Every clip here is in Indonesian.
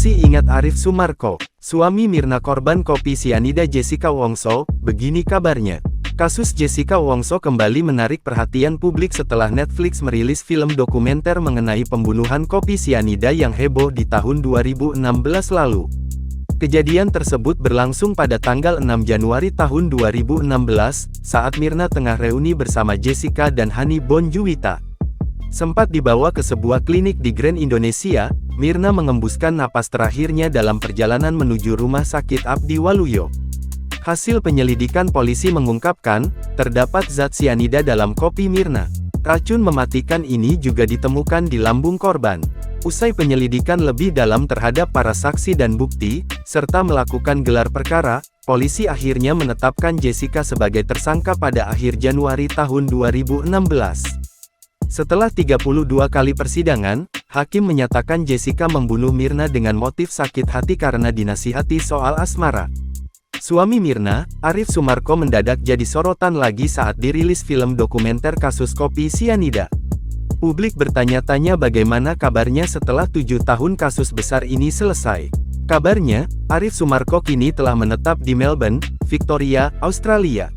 Masih ingat Arif Sumarko, suami Mirna korban kopi sianida Jessica Wongso? Begini kabarnya. Kasus Jessica Wongso kembali menarik perhatian publik setelah Netflix merilis film dokumenter mengenai pembunuhan kopi sianida yang heboh di tahun 2016 lalu. Kejadian tersebut berlangsung pada tanggal 6 Januari tahun 2016, saat Mirna tengah reuni bersama Jessica dan Hani Bonjuwita. Sempat dibawa ke sebuah klinik di Grand Indonesia, Mirna mengembuskan napas terakhirnya dalam perjalanan menuju Rumah Sakit Abdi Waluyo. Hasil penyelidikan polisi mengungkapkan, terdapat zat sianida dalam kopi Mirna. Racun mematikan ini juga ditemukan di lambung korban. Usai penyelidikan lebih dalam terhadap para saksi dan bukti, serta melakukan gelar perkara, polisi akhirnya menetapkan Jessica sebagai tersangka pada akhir Januari tahun 2016. Setelah 32 kali persidangan, hakim menyatakan Jessica membunuh Mirna dengan motif sakit hati karena dinasihati soal asmara. Suami Mirna, Arif Sumarko mendadak jadi sorotan lagi saat dirilis film dokumenter kasus kopi sianida. Publik bertanya-tanya bagaimana kabarnya setelah 7 tahun kasus besar ini selesai. Kabarnya, Arif Sumarko kini telah menetap di Melbourne, Victoria, Australia.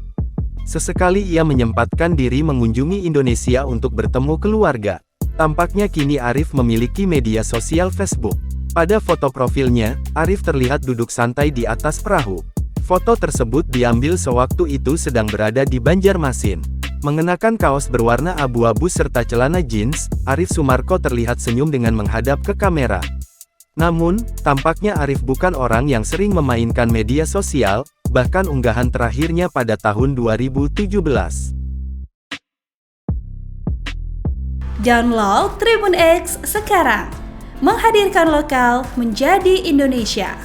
Sesekali ia menyempatkan diri mengunjungi Indonesia untuk bertemu keluarga. Tampaknya kini Arif memiliki media sosial Facebook. Pada foto profilnya, Arif terlihat duduk santai di atas perahu. Foto tersebut diambil sewaktu itu sedang berada di Banjarmasin. Mengenakan kaos berwarna abu-abu serta celana jeans, Arif Sumarko terlihat senyum dengan menghadap ke kamera. Namun, tampaknya Arif bukan orang yang sering memainkan media sosial, bahkan unggahan terakhirnya pada tahun 2017. Download Tribun X sekarang, menghadirkan lokal menjadi Indonesia.